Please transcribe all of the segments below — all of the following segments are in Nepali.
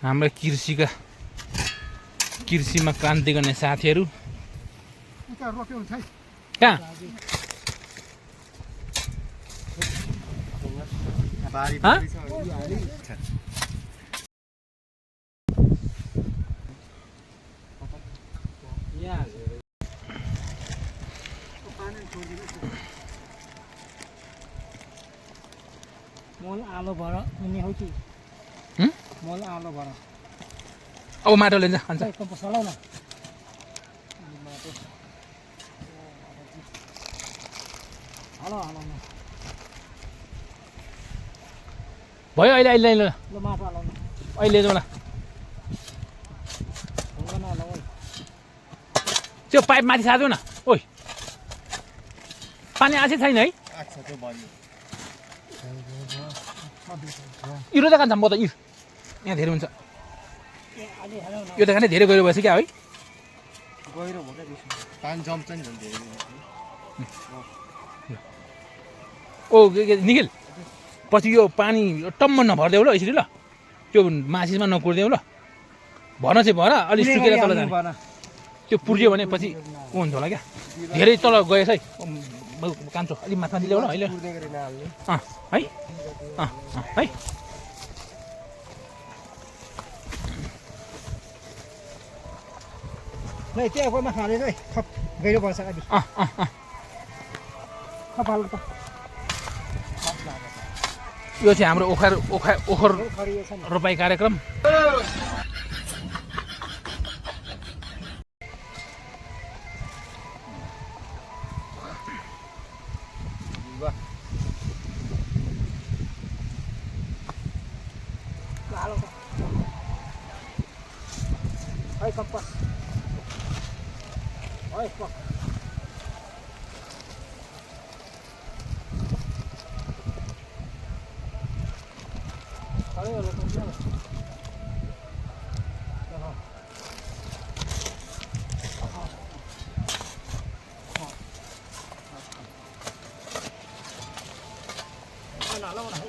हाम्रा कृषिमा क्रान्ति गर्ने साथीहरू कहाँ मोल आलो भर उनी हो कि मोल आलो भर अब माटो लिन्छ खान्छ कम्पोस्ट हालौ न हालो हालो न भयो अहिले अहिले ल ल माटो हालौ न अहिले जाउँ ल हुँदैन होला ओइ त्यो पाइप माथि सार्दिउ न ओइ पानी आछै छैन है आच्छा त्यो भयो इरो त खान्छ म त इर यहाँ धेरै हुन्छ यो त खाने धेरै गहिरो भएछ क्या है गहिरो भयो क्या त्यसो पानी जम्छ नि झन् धेरै ओ निखिल पछि यो पानी टम्म नभरिदेऊ ल यसरी ल त्यो मासिसमा नकुर्देऊ ल भर्न चाहिँ भर अलिक सुकेर तल जाने त्यो पुर्यो भने पछि ऊ हुन्छ होला क्या धेरै तल गएछ है कान्छो अलिक माथि माथि ल्याउ न अहिले है है नै त्यो कोमा खाले है खप गइरो पर्छ अलि खपाल त यो चाहिँ हाम्रो ओखर रोपाई कार्यक्रम Ay, kampas. Ay, fuck. Kali lo punya. Mana lo mana?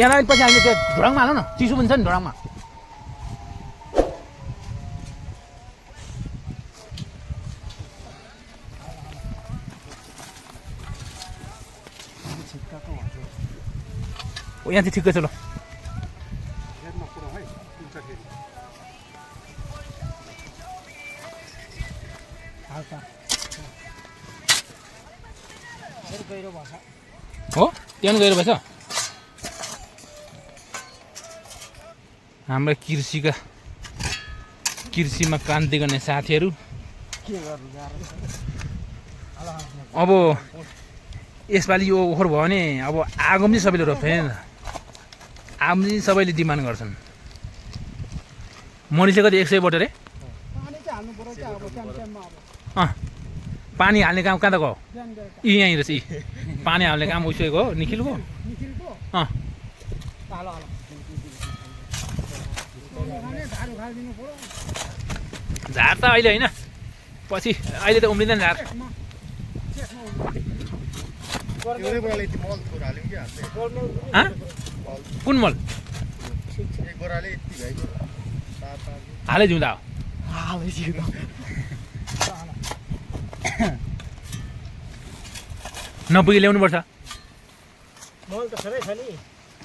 यहाँ पछि हामीले त्यो ढोडङमा हालौँ न चिसो पनि छ नि ढोडङमा यहाँ चाहिँ ठिकै छ ल हो त्यहाँ गएर भएछ हाम्रा कृषिमा क्रान्ति गर्ने साथीहरू अब यसपालि यो ओखर भयो भने अब आगो पनि सबैले रोप्छ नि आगो पनि सबैले डिमान्ड गर्छन् मनिषले कति 100 बोट रे पानी हाल्ने काम कहाँ त गयो यहीँ रहेछ पानी हाल्ने काम उसको हो निखिलको झार त अहिले होइन पछि अहिले त उम्रिँदैन झार कुन मल हालै जिउँदा नपुगी ल्याउनुपर्छ मल त सबै छ नि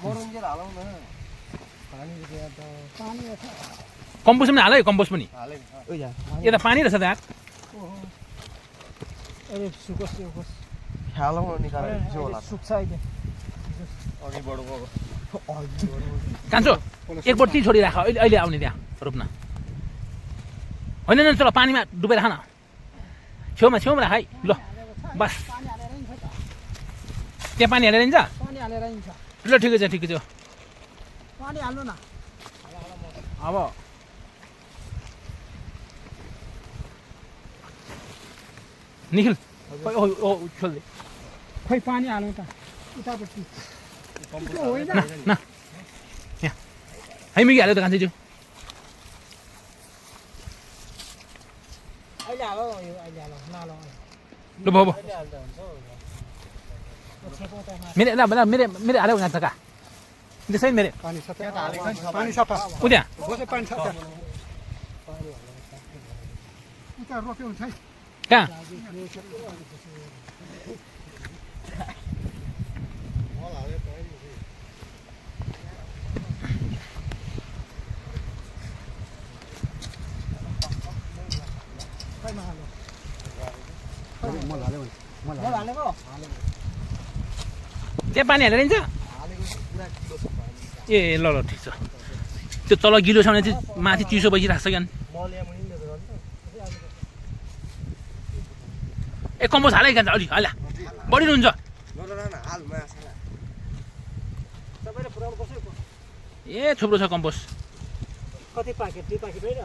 मरुन्जेल हालौ न पानी कम्पोस्ट पनि हाल है कम्पोस्ट पनि यता पानी रहेछ त यार अरे सुकोस् हालौ निकालेर जो होला सुक्छ अहिले अघि बढ्नु कान्छो एक बोट ती छोडी राख अहिले आउने त्यहाँ रोप्न होइन न चल पानीमा डुबेर खान छेउमा राख है ल बस त्यहाँ पानी हालेर हिँड्छ ल ठिकै छ पानी हाल्नु न अब निखिल छोड्दै खै पानी हाल्नु त उतापट्टि होइन न यहाँ है मिगी हाल्यो त कान्छीज्यू अहिले हालौ अहिले हालौ नहालौ ल भयो मेरे ल मेरे मेरे हाल्यो यहाँ जग्गा त्यसै मेरे पानी सफा पानी सफा उ त्यहाँ बसे पानी सफा उता रोक्यो हुन्छ है कहाँ मल हाल्यो मल हालेको त्यहाँ पानी हालेर हिँड्छ ए ल ल ठिक छ त्यो तल गिलो छ भने चाहिँ माथि चिसो बसिरहेको छ क्या ए कम्पोस्ट हालै खान्छ अलि हाल बढी हुन्छ तपाईँले पुऱ्याउनु पर्छ ए थुप्रो छ कम्पोस्ट कति प्याकेट 2 प्याकेट होइन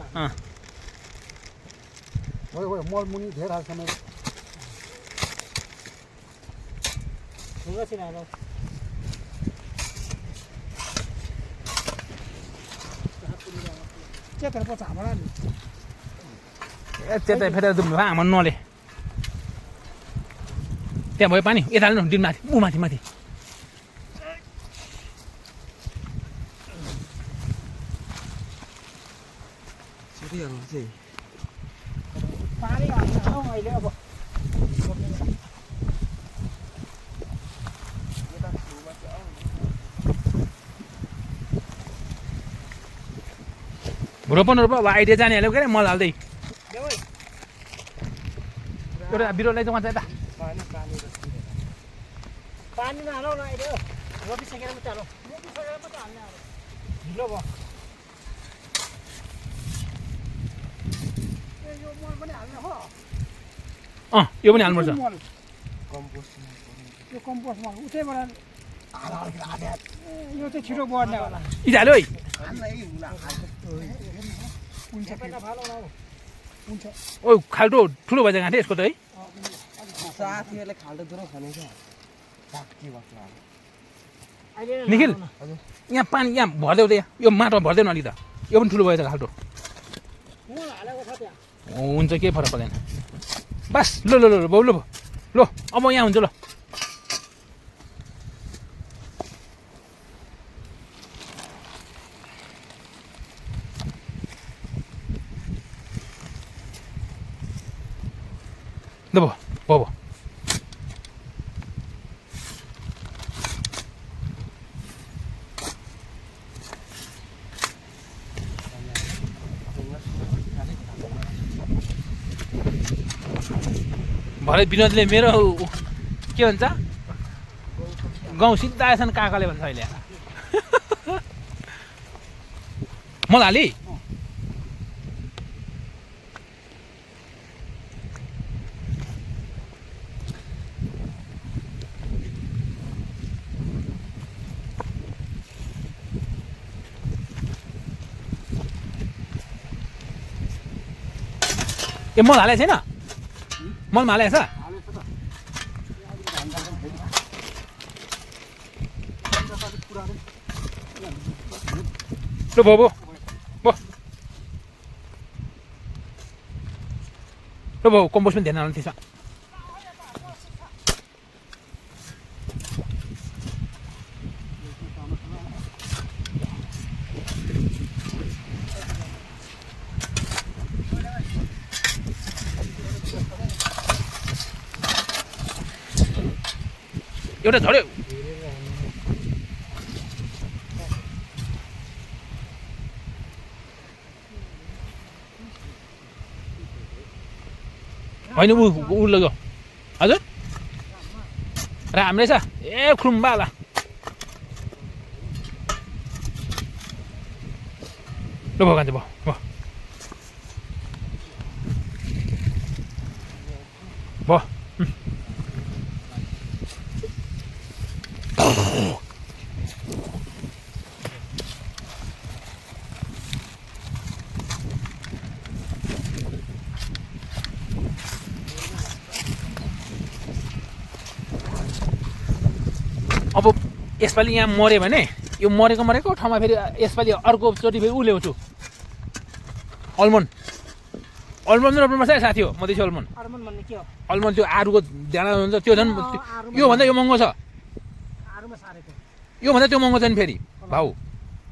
हो मल मुनि धेर हाल्छ मैले ढुङ्गा छिराएर चेकेर पछि हाम्रा नि ए त्यतै फेरि आमा नले त्यहाँ भयो पानी यता हाल्नु दिन माथि ऊ माथि माथि पानी हाल्छ अहिले अब रोपन रोप अब आइडिया जाने हाल्यो के अरे मल हाल्दै एउटा बिरुवा लैजाउँ यता पानी नहालौ न अहिले रोपिसकेर मात्रै हालौ रोपिसकेर मात्रै हाल्ने अब ढिलो भयो यो मल पनि हाल्ने हो यो पनि हाल्नुपर्छ यो कम्पोस्ट मल उतैबाट यो चाहिँ छिटो बढ्ने होला यी हाल्यो है ओ खाल्टो ठुलो भएछ गाँथे यसको त है साथीहरूले खाल्टो दुरो खाने छ निखिल यहाँ पानी यहाँ भरिदेऊ त यहाँ यो माटोमा भरिदेऊ न अलिक त यो पनि ठुलो भएछ खाल्टो हुन्छ केही फरक पर्दैन बस ल ल ल बाउ ल ल अब यहाँ हुन्छ ल ल भयो भयो भरे विनोदले मेरो के भन्छ गाउँ सिधा आएछन् काकाले भन्छ अहिले मलाई हाली ए मल हालेको छैन मलमा हालेको छ ल भयो भयो ल भयो कम्पोस्ट पनि ध्यान हाल्नु त्यसमा एउटा झऱ्यो होइन ऊ लग्यो हजुर राम्रै छ ए खुम्बा होला ल भयो कान्छे भयो भयो भयो अब यसपालि यहाँ मऱ्यो भने यो मरेको ठाउँमा फेरि यसपालि अर्कोचोटि फेरि ऊ ल्याउँछु अलमोन्ड रोप्नुपर्छ है साथी हो मधेसी अलमोन्ड अर्मन भन्ने के हो अलमोन्ड त्यो आरुको डाँडा हुन्छ त्यो झन् योभन्दा यो महँगो छ आरुमा सारेको योभन्दा त्यो महँगो छ नि फेरि भाउ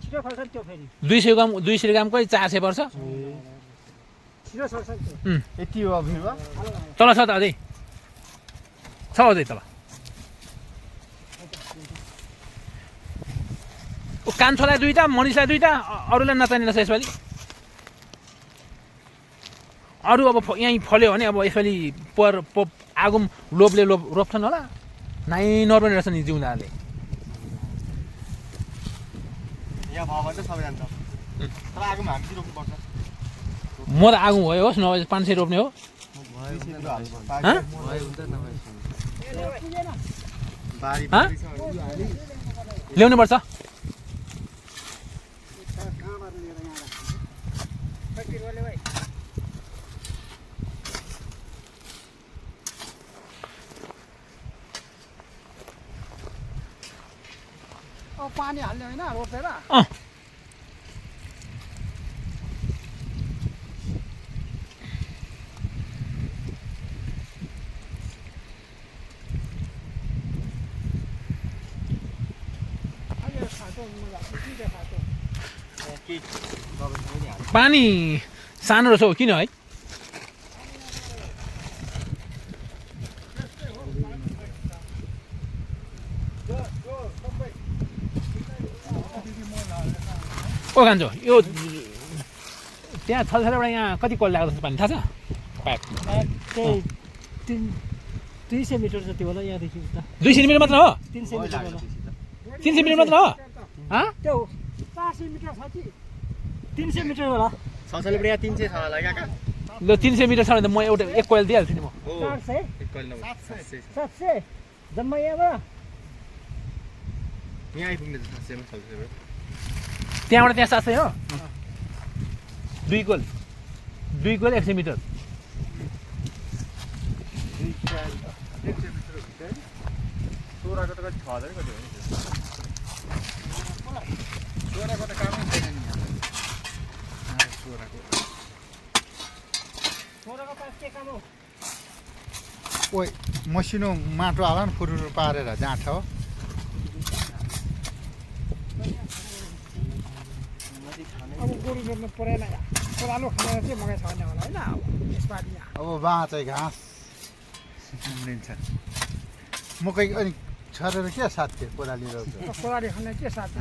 छिटो फल्छ नि त्यो फेरि 200 ग्रामकै 400 पर्छ छिटो सर्छ नि त्यो यति हो भिडमा तल छ त अझै छ अझै तल कान्छोलाई 2टा मनिषलाई 2टा अरूलाई नचाहिने रहेछ यसपालि अरू अब यहीँ फल्यो भने अब यसपालि आगो लोभले रोप्छन् होला नाइ नर्मल रहेछ नि जिउँदाहरूले यहाँ भयो भने सबै जान्छ तर आगोमा हामी रोप्नुपर्छ म त आगो भयो होस् नभए 500 रोप्ने हो ल्याउनु पर्छ पानी हाल्ने होइन रोपेर पानी सानो रहेछ हो किन है ओ खान्छ यो त्यहाँ छलछलबाट यहाँ कति कल लाग्दछ पानी थाहा छ पाइप त्यही 200 मिटर जति होला यहाँदेखि उता 200 मिटर मात्र हो 300 मिटर होला 300 मिटर मात्र हो त्यो 400 मिटर छ कि 300 मिटर होला ससले यहाँ 300 छ होला काका ल 300 मिटर छ भने त म एउटा एक कोइल दिइहाल्छु नि म 400 एक कल नभए 700 जम्मा यहाँबाट यहाँ आइपुग्ने 700 मा ससले त्यहाँबाट त्यहाँ 700 हो 2 कोइल 100 मिटर सोराको त कति 6000 कति हो सोराको त कामै छैन नि छोराको पास के काम हो ओइ मसिनो माटो हाल न फुरुरु पारेर जाँठ हो अब गोरु जोड्नु परेन कोरालो खानेर चाहिँ मकै छैन होला होइन अब यसपालि अब बाँचे घाँस दिन्छ मकै अनि छरेर के साथी कोदाली रोप्छ कोराली खाने के साथ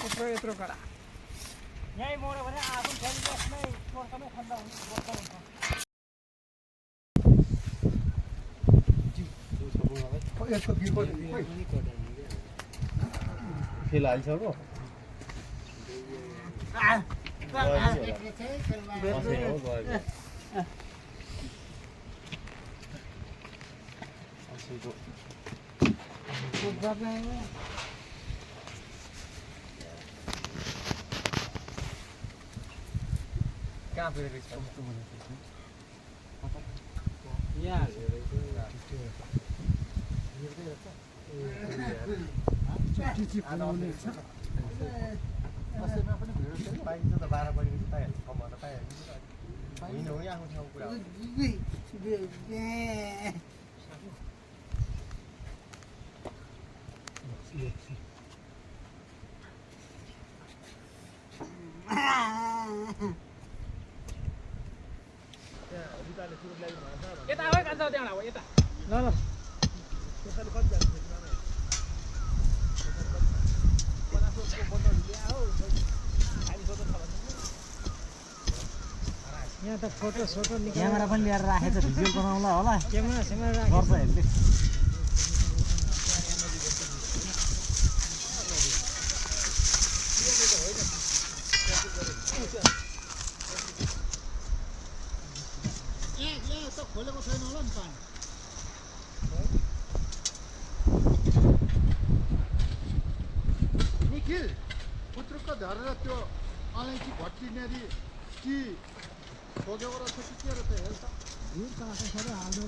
यत्रो यत्रो गरा यहीँ मऱ्यो भने आफू फेरि यसमै पर्खामै खन्दा हुन्छ यसको बिको फेल हालिसक्यो कहाँ पुगेको छ यहाँ कसैमा पनि भिड छैन पाइन्छ त 12 बजेपछि पाइहाल्छ कमाउन पाइहाल्छ हिँड्नु हो आफ्नो ठाउँको कुरा हो यता हो कान्छ त्यहाँबाट हो यता ल ल यहाँ त फोटो सोटो क्यामेरा पनि ल्याएर राखेछ भिडियो बनाउला होला क्यामेरा सेमेरा गर्छ हेर्ने खोलेको छैन होला नि पानी निखिल पुत्रुक्क झरेर त्यो अलैँची भट्टिनेरी कि खोगेको रहेछ कि के रहेछ हेर त भिड कहाँ छ सबै हाल्नु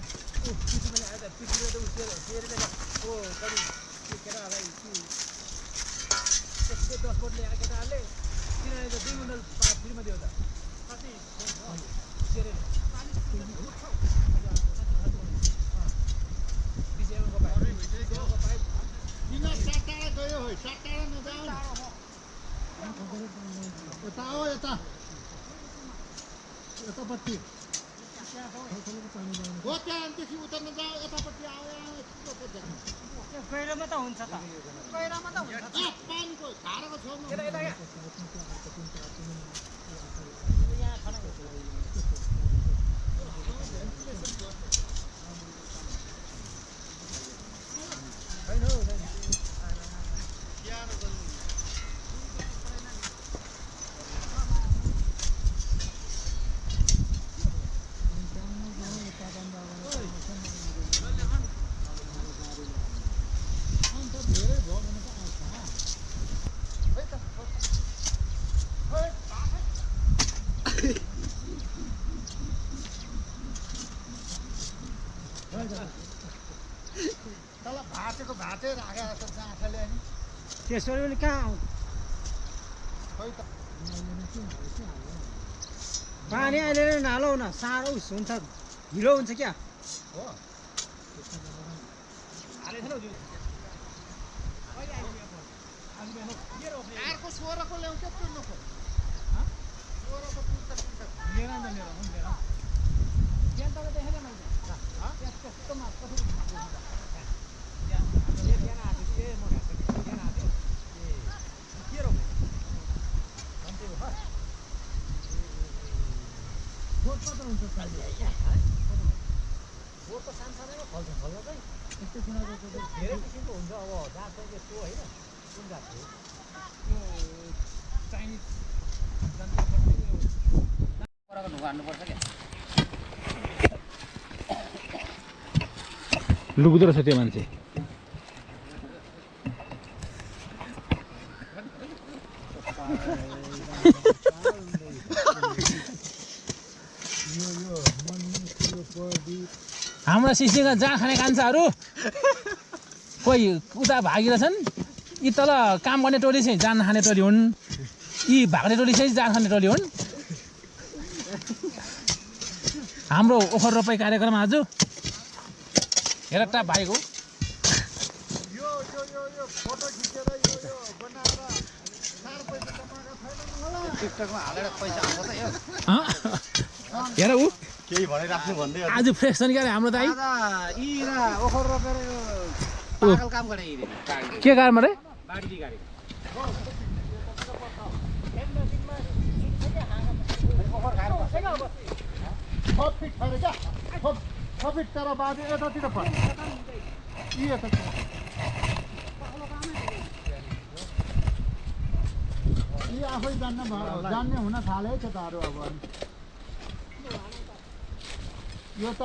त्यस्तै 10 बोट ल्याएर केटाहरूले किनभने 2 कुइन्टल फ्रीमा दियो त कति किन टाढा गयो हो टाढा नजाऊ यता हो यता यतापट्टि हो त्यहाँदेखि उता नजाऊ यतापट्टि आयो गहिरोमा त हुन्छ त गहिरोमा त हुन्छ पानीको धाराको छेउमा तल भाटेको भाटे राखेको छ जाँखाले अनि त्यसरी पनि कहाँ आउँछ खै त पानी अहिले नै नालौ न साह्रो हुन्छ ढिलो हुन्छ क्या हो अर्को स्वरको ल्याउँछ पुर्नुको स्वरको पुर्छ धेरै किसिमको हुन्छ अब जात चाहिँ यस्तो होइन कुन जात हो चाइनिज हान्नुपर्छ क्या लुकुदो रहेछ त्यो मान्छे हाम्रा शिष्यका जहाँ खाने कान्छाहरू कोही उता भागिरहेछन् यी तल काम गर्ने टोली चाहिँ जान खाने टोली हुन् यी भाग्ने टोली चाहिँ जान खाने टोली हुन् हाम्रो ओखर रोपाई कार्यक्रम आज हेर टा भाइको यो फोटो खिचेर यो बनाएर 4 पैसा कमाएको छैन होला टिकटकमा हालेर पैसा आउँछ त यो हेर ऊ केही भनिराख्नु भन्दै आज फ्रेस छ नि क्या हाम्रो दाइ यी ओखर रोपेर यो पागल काम गरे यी के कारमा रे बाढी बिगारे 6 फिट छ रे क्या 6 फिट तर बाजे यतातिर पर्छ यी यतातिर यी आफै जान्ने हुन थाले केटाहरू अब यो त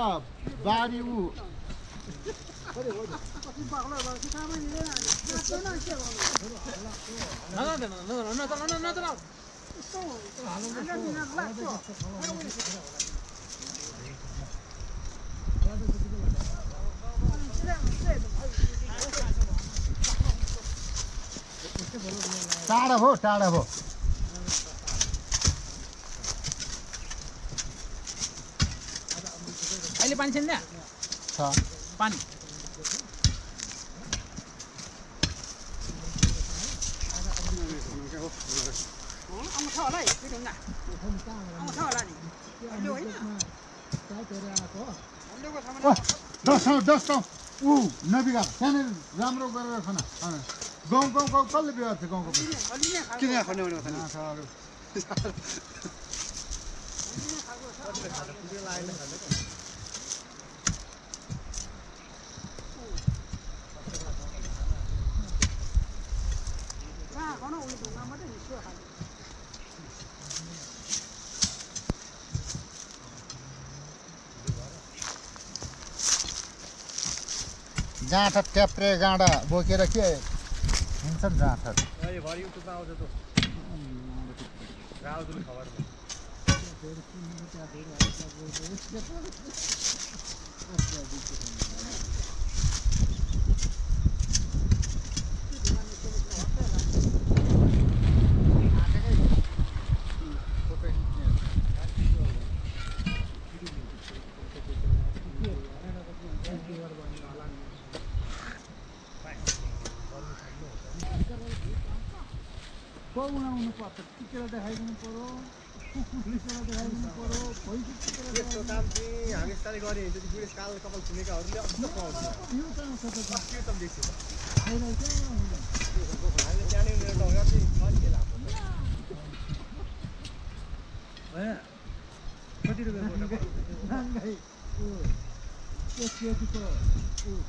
बारी ऊ टाढा हो अहिले पानी छैन छ पानी आउँछ होला है पिटौँदा आउँछ होला नि अहिले होइन दस ऊ नबिगा त्यहाँनिर राम्रो गरेर खाना गाउँको कसले बिगार्छ गाउँको किन खन्ने भने जाँठ ट्याप्रे गाँडा बोकेर के हिँड्छन् जाँठ भरि युट्युबमा आउँछ त राउजुले खबर बनाउनु पर्छ टिकेर देखाइदिनु पर्यो कुकुर लिसेर देखाइदिनु पर्यो भैँसी टिकेर यस्तो काम चाहिँ हामी यसरी गरे हुन्छ त्यो बुढेसकाल कपाल छुनेकाहरूले अझ पाउँछ यो कहाँ छ त के त देखियो छैन कहाँ हुँदैन हामीले त्यहाँनिर मेरो ढङ्गा चाहिँ फर्केर हाम्रो कति रुपियाँ गोटा नाङ्गाई त्यो केटीको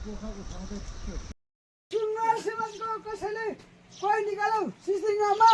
पोखाको ठाउँ चाहिँ सुनवार समाजको कसैले कोही निकालौ सिसिङमा